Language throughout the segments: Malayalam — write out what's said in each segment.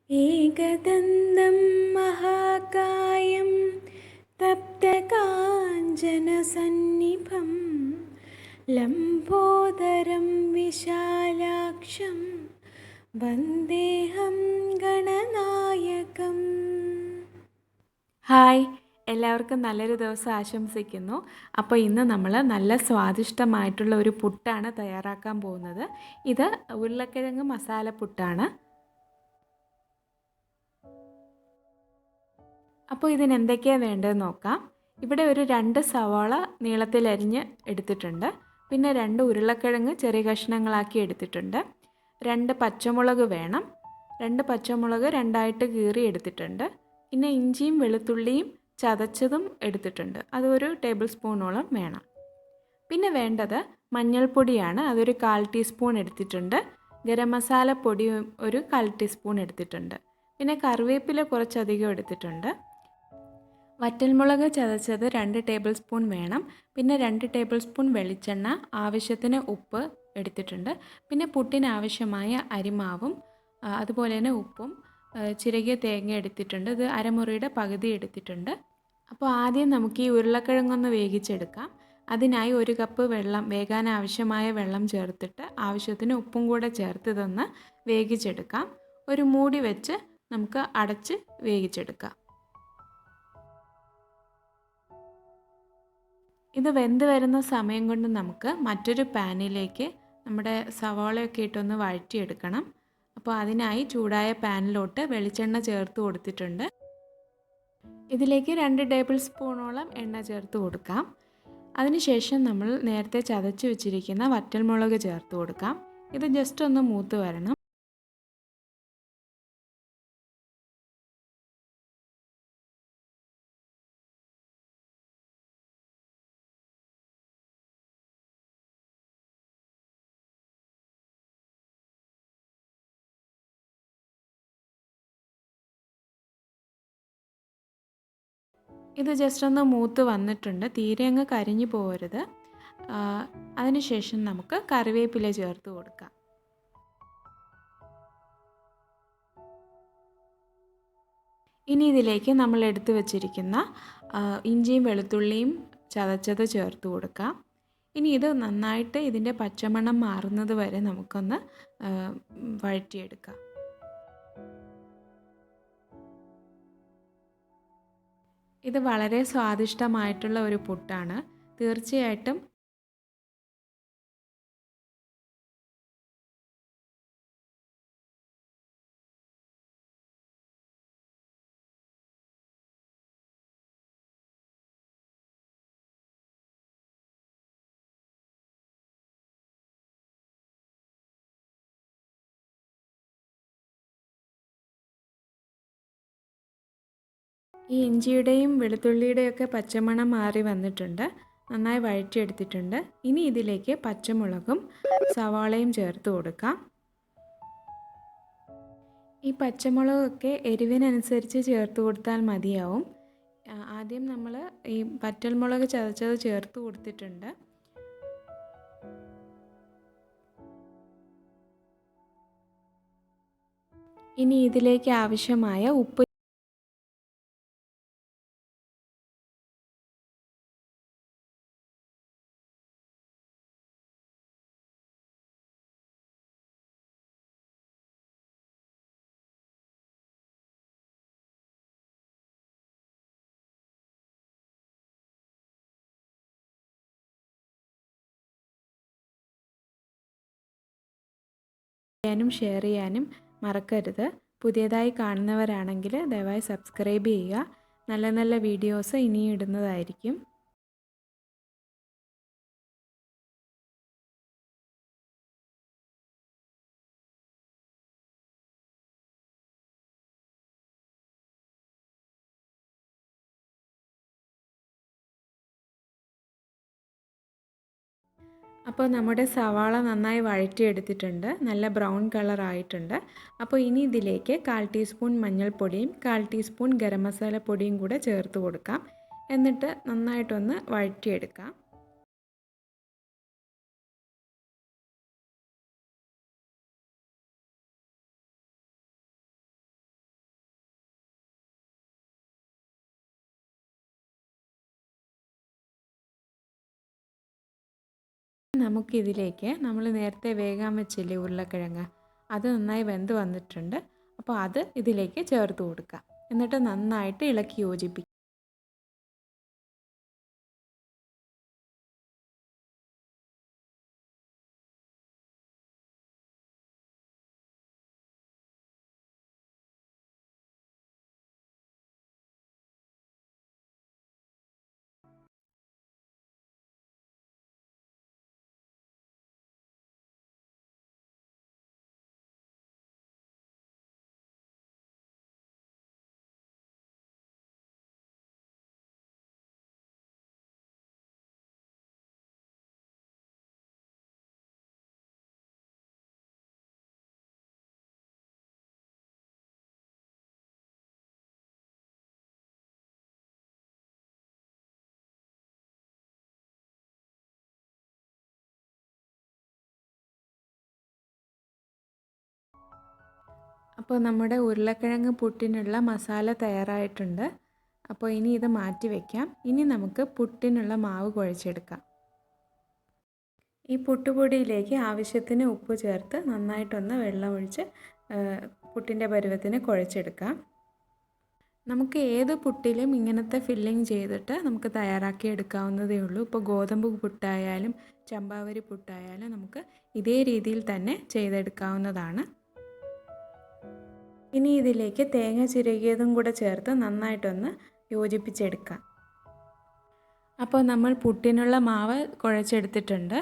एकदन्तं महाकायं तप्तकाञ्चनसन्निभं लम्बोदरं विशालाक्षं वन्देऽहं गणनायकम्. ഹായ്, എല്ലാവർക്കും നല്ലൊരു ദിവസം ആശംസിക്കുന്നു. അപ്പോൾ ഇന്ന് നമ്മൾ നല്ല സ്വാദിഷ്ടമായിട്ടുള്ള ഒരു പുട്ടാണ് തയ്യാറാക്കാൻ പോകുന്നത്. ഇത് ഉരുളക്കിഴങ്ങ് മസാല പുട്ടാണ്. അപ്പോൾ ഇതിന് എന്തൊക്കെയാണ് വേണ്ടതെന്ന് നോക്കാം. ഇവിടെ ഒരു 2 സവാള നീളത്തിലരിഞ്ഞ് എടുത്തിട്ടുണ്ട്. പിന്നെ 2 ഉരുളക്കിഴങ്ങ് ചെറിയ കഷ്ണങ്ങളാക്കി എടുത്തിട്ടുണ്ട്. 2 പച്ചമുളക് വേണം. 2 പച്ചമുളക് രണ്ടായിട്ട് കീറി എടുത്തിട്ടുണ്ട്. പിന്നെ ഇഞ്ചിയും വെളുത്തുള്ളിയും ചതച്ചതും എടുത്തിട്ടുണ്ട്. അത് ഒരു ടേബിൾ സ്പൂണോളം വേണം. പിന്നെ വേണ്ടത് മഞ്ഞൾപ്പൊടിയാണ്. അതൊരു 1/4 ടീസ്പൂൺ എടുത്തിട്ടുണ്ട്. ഗരം മസാല പൊടി ഒരു 1/4 ടീസ്പൂൺ എടുത്തിട്ടുണ്ട്. പിന്നെ കറിവേപ്പില കുറച്ചധികം എടുത്തിട്ടുണ്ട്. വറ്റൽമുളക് ചതച്ചത് 2 ടേബിൾ സ്പൂൺ വേണം. പിന്നെ 2 ടേബിൾ സ്പൂൺ വെളിച്ചെണ്ണ, ആവശ്യത്തിന് ഉപ്പ് എടുത്തിട്ടുണ്ട്. പിന്നെ പുട്ടിന് ആവശ്യമായ അരിമാവും അതുപോലെ തന്നെ ഉപ്പും ചിരകിയ തേങ്ങ എടുത്തിട്ടുണ്ട്. ഇത് അരമുറിയുടെ പകുതി എടുത്തിട്ടുണ്ട്. അപ്പോൾ ആദ്യം നമുക്ക് ഈ ഉരുളക്കിഴങ്ങൊന്ന് വേവിച്ചെടുക്കാം. അതിനായി 1 കപ്പ് വെള്ളം, വേകാൻ ആവശ്യമായ വെള്ളം ചേർത്തിട്ട് ആവശ്യത്തിന് ഉപ്പും കൂടെ ചേർത്ത് ഇതൊന്ന് വേവിച്ചെടുക്കാം. ഒരു മൂടി വെച്ച് നമുക്ക് അടച്ച് വേവിച്ചെടുക്കാം. ഇത് വെന്ത് വരുന്ന സമയം കൊണ്ട് നമുക്ക് മറ്റൊരു പാനിലേക്ക് നമ്മുടെ സവാളയൊക്കെ ഇട്ടൊന്ന് വഴറ്റിയെടുക്കണം. അപ്പോൾ അതിനായി ചൂടായ പാനിലോട്ട് വെളിച്ചെണ്ണ ചേർത്ത് കൊടുത്തിട്ടുണ്ട്. ഇതിലേക്ക് 2 ടേബിൾ സ്പൂണോളം എണ്ണ ചേർത്ത് കൊടുക്കാം. അതിനുശേഷം നമ്മൾ നേരത്തെ ചതച്ച് വെച്ചിരിക്കുന്ന വറ്റൽമുളക് ചേർത്ത് കൊടുക്കാം. ഇത് ജസ്റ്റ് ഒന്ന് മൂത്ത് വരണം. ഇത് ജസ്റ്റ് ഒന്ന് മൂത്ത് വന്നിട്ടുണ്ട്. തീരെ അങ്ങ് കരിഞ്ഞു പോകരുത്. അതിനുശേഷം നമുക്ക് കറിവേപ്പില ചേർത്ത് കൊടുക്കാം. ഇനി ഇതിലേക്ക് നമ്മൾ എടുത്തു വച്ചിരിക്കുന്ന ഇഞ്ചിയും വെളുത്തുള്ളിയും ചതച്ചത് ചേർത്ത് കൊടുക്കാം. ഇനി ഇത് നന്നായിട്ട് ഇതിൻ്റെ പച്ചമണം മാറുന്നത് വരെ നമുക്കൊന്ന് വഴറ്റിയെടുക്കാം. ഇത് വളരെ സ്വാദിഷ്ടമായിട്ടുള്ള ഒരു പുട്ടാണ്. തീർച്ചയായിട്ടും ഈ ഇഞ്ചിയുടെയും വെളുത്തുള്ളിയുടെയൊക്കെ പച്ചമണം മാറി വന്നിട്ടുണ്ട്. നന്നായി വഴറ്റിയെടുത്തിട്ടുണ്ട്. ഇനി ഇതിലേക്ക് പച്ചമുളകും സവാളയും ചേർത്ത് കൊടുക്കാം. ഈ പച്ചമുളകൊക്കെ എരിവിനനുസരിച്ച് ചേർത്ത് കൊടുത്താൽ മതിയാവും. ആദ്യം നമ്മൾ ഈ വറ്റൽമുളക് ചതച്ചത് ചേർത്ത് കൊടുത്തിട്ടുണ്ട്. ഇനി ഇതിലേക്ക് ആവശ്യമായ ഉപ്പ് ഷെയർ ചെയ്യാനും മറക്കരുത്. പുതിയതായി കാണുന്നവരാണെങ്കിൽ ദയവായി സബ്സ്ക്രൈബ് ചെയ്യുക. നല്ല നല്ല വീഡിയോസ് ഇനിയും ഇടുന്നതായിരിക്കും. അപ്പോൾ നമ്മുടെ സവാള നന്നായി വഴറ്റിയെടുത്തിട്ടുണ്ട്. നല്ല ബ്രൗൺ കളറായിട്ടുണ്ട്. അപ്പോൾ ഇനി ഇതിലേക്ക് 1/4 ടീസ്പൂൺ മഞ്ഞൾപ്പൊടിയും 1/4 ടീസ്പൂൺ ഗരം മസാല പൊടിയും കൂടെ ചേർത്ത് കൊടുക്കാം. എന്നിട്ട് നന്നായിട്ടൊന്ന് വഴറ്റിയെടുക്കാം. നമുക്കിതിലേക്ക് നമ്മൾ നേരത്തെ വേകാൻ വെച്ചില്ലേ ഉരുളക്കിഴങ്ങ്, അത് നന്നായി വെന്ത് വന്നിട്ടുണ്ട്. അപ്പോൾ അത് ഇതിലേക്ക് ചേർത്ത് കൊടുക്കാം. എന്നിട്ട് നന്നായിട്ട് ഇളക്കി യോജിപ്പിക്കാം. അപ്പോൾ നമ്മുടെ ഉരുളക്കിഴങ്ങ് പുട്ടിനുള്ള മസാല തയ്യാറായിട്ടുണ്ട്. അപ്പോൾ ഇനി ഇത് മാറ്റി വയ്ക്കാം. ഇനി നമുക്ക് പുട്ടിനുള്ള മാവ് കുഴച്ചെടുക്കാം. ഈ പുട്ടുപൊടിയിലേക്ക് ആവശ്യത്തിന് ഉപ്പ് ചേർത്ത് നന്നായിട്ടൊന്ന് വെള്ളം ഒഴിച്ച് പുട്ടിൻ്റെ പരുവത്തിന് കുഴച്ചെടുക്കാം. നമുക്ക് ഏത് പുട്ടിലും ഇങ്ങനത്തെ ഫില്ലിങ് ചെയ്തിട്ട് നമുക്ക് തയ്യാറാക്കി എടുക്കാവുന്നതേ ഉള്ളൂ. ഇപ്പോൾ ഗോതമ്പ് പുട്ടായാലും ചമ്പാവരി പുട്ടായാലും നമുക്ക് ഇതേ രീതിയിൽ തന്നെ ചെയ്തെടുക്കാവുന്നതാണ്. ഇനി ഇതിലേക്ക് തേങ്ങ ചിരകിയതും കൂടെ ചേർത്ത് നന്നായിട്ടൊന്ന് യോജിപ്പിച്ചെടുക്കാം. അപ്പോൾ നമ്മൾ പുട്ടിനുള്ള മാവ് കുഴച്ചെടുത്തിട്ടുണ്ട്.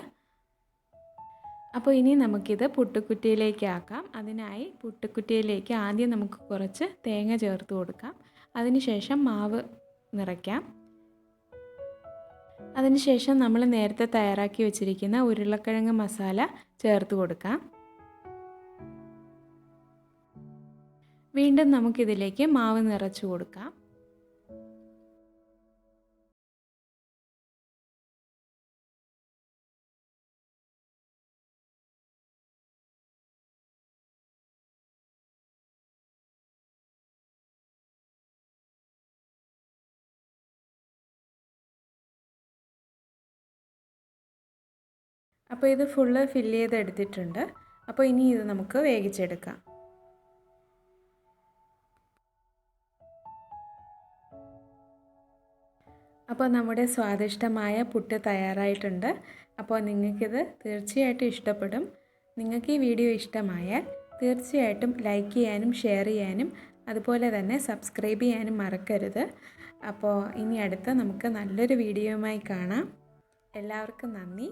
അപ്പോൾ ഇനി നമുക്കിത് പുട്ടുക്കുറ്റിയിലേക്ക് ആക്കാം. അതിനായി പുട്ടുക്കുറ്റിയിലേക്ക് ആദ്യം നമുക്ക് കുറച്ച് തേങ്ങ ചേർത്ത് കൊടുക്കാം. അതിനുശേഷം മാവ് നിറയ്ക്കാം. അതിനുശേഷം നമ്മൾ നേരത്തെ തയ്യാറാക്കി വെച്ചിരിക്കുന്ന ഉരുളക്കിഴങ്ങ് മസാല ചേർത്ത് കൊടുക്കാം. വീണ്ടും നമുക്കിതിലേക്ക് മാവ് നിറച്ച് കൊടുക്കാം. അപ്പോൾ ഇത് ഫുള്ള് ഫില്ല് ചെയ്തെടുത്തിട്ടുണ്ട്. അപ്പോൾ ഇനി ഇത് നമുക്ക് വേവിച്ചെടുക്കാം. അപ്പോൾ നമ്മുടെ സ്വാദിഷ്ടമായ പുട്ട് തയ്യാറായിട്ടുണ്ട്. അപ്പോൾ നിങ്ങൾക്കിത് തീർച്ചയായിട്ടും ഇഷ്ടപ്പെടും. നിങ്ങൾക്ക് ഈ വീഡിയോ ഇഷ്ടമായാൽ തീർച്ചയായിട്ടും ലൈക്ക് ചെയ്യാനും ഷെയർ ചെയ്യാനും അതുപോലെ തന്നെ സബ്സ്ക്രൈബ് ചെയ്യാനും മറക്കരുത്. അപ്പോൾ ഇനി അടുത്ത നമുക്ക് നല്ലൊരു വീഡിയോയുമായി കാണാം. എല്ലാവർക്കും നന്ദി.